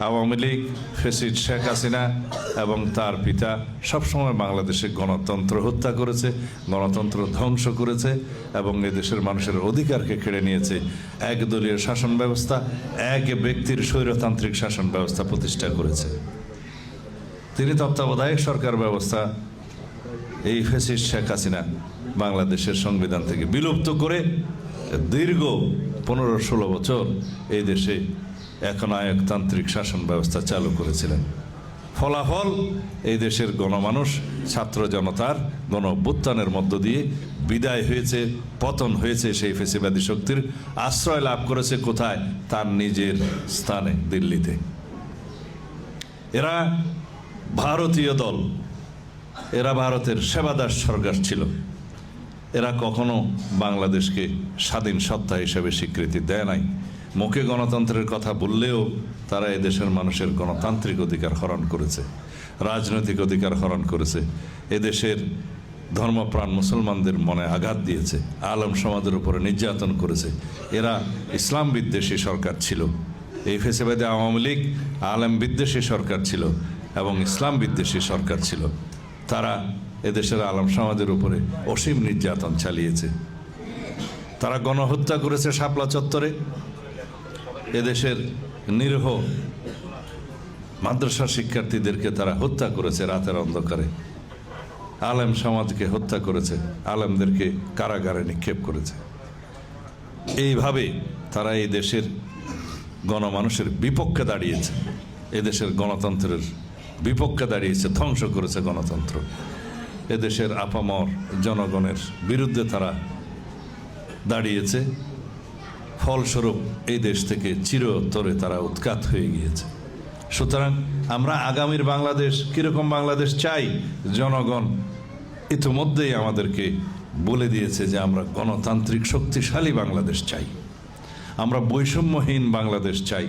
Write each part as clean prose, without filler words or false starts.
Awami League, fascist Sheikh Hasina এবং তার পিতা সবসময় বাংলাদেশে গণতন্ত্র হত্যা করেছে, গণতন্ত্র ধ্বংস করেছে এবং এদেশের মানুষের অধিকারকে কেড়ে নিয়েছে। একদলীয় শাসন ব্যবস্থা, এক ব্যক্তির স্বৈরতান্ত্রিক শাসন ব্যবস্থা প্রতিষ্ঠা করেছে। তিনি তত্ত্বাবধায়ক সরকার ব্যবস্থা, এই ফ্যাসিস্ট শেখ হাসিনা বাংলাদেশের সংবিধান থেকে বিলুপ্ত করে দীর্ঘ 15-16 বছর এই দেশে একনায়কতান্ত্রিক শাসন ব্যবস্থা চালু করেছিলেন। ফলাফল এই দেশের গণমানুষ, ছাত্র জনতার গণ অভ্যুত্থানের মধ্য দিয়ে বিদায় হয়েছে, পতন হয়েছে। সেই ফেসিবাদী শক্তির আশ্রয় লাভ করেছে কোথায়? তার নিজের স্থানে, দিল্লিতে। এরা ভারতীয় দল, এরা ভারতের সেবাদাস সরকার ছিল। এরা কখনো বাংলাদেশকে স্বাধীন সত্তা হিসেবে স্বীকৃতি দেয় নাই। মুখে গণতন্ত্রের কথা বললেও তারা এদেশের মানুষের গণতান্ত্রিক অধিকার হরণ করেছে, রাজনৈতিক অধিকার হরণ করেছে, এদেশের ধর্মপ্রাণ মুসলমানদের মনে আঘাত দিয়েছে, আলেম সমাজের উপরে নির্যাতন করেছে। এরা ইসলাম বিদ্বেষী সরকার ছিল। এই ফেসিবাদী আওয়ামী লীগ আলেম বিদ্বেষী সরকার ছিল এবং ইসলাম বিদ্বেষী সরকার ছিল। তারা এদেশের আলেম সমাজের উপরে অসীম নির্যাতন চালিয়েছে। তারা গণহত্যা করেছে শাপলা চত্বরে। এদেশের নিরীহ মাদ্রাসা শিক্ষার্থীদেরকে তারা হত্যা করেছে রাতের অন্ধকারে। আলেম সমাজকে হত্যা করেছে, আলেমদেরকে কারাগারে নিক্ষেপ করেছে। এইভাবে তারা এই দেশের গণমানুষের বিপক্ষে দাঁড়িয়েছে, এদেশের গণতন্ত্রের বিপক্ষে দাঁড়িয়েছে, ধ্বংস করেছে গণতন্ত্র। এদেশের আপামর জনগণের বিরুদ্ধে তারা দাঁড়িয়েছে। ফলস্বরূপ এই দেশ থেকে চিরতরে তারা উৎখাত হয়ে গিয়েছে। সুতরাং আমরা আগামীর বাংলাদেশ কীরকম বাংলাদেশ চাই, জনগণ ইতিমধ্যেই আমাদেরকে বলে দিয়েছে যে আমরা গণতান্ত্রিক শক্তিশালী বাংলাদেশ চাই, আমরা বৈষম্যহীন বাংলাদেশ চাই,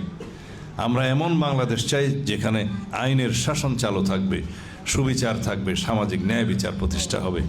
আমরা এমন বাংলাদেশ চাই যেখানে আইনের শাসন চালু থাকবে, সুবিচার থাকবে, সামাজিক ন্যায় বিচার প্রতিষ্ঠা হবে।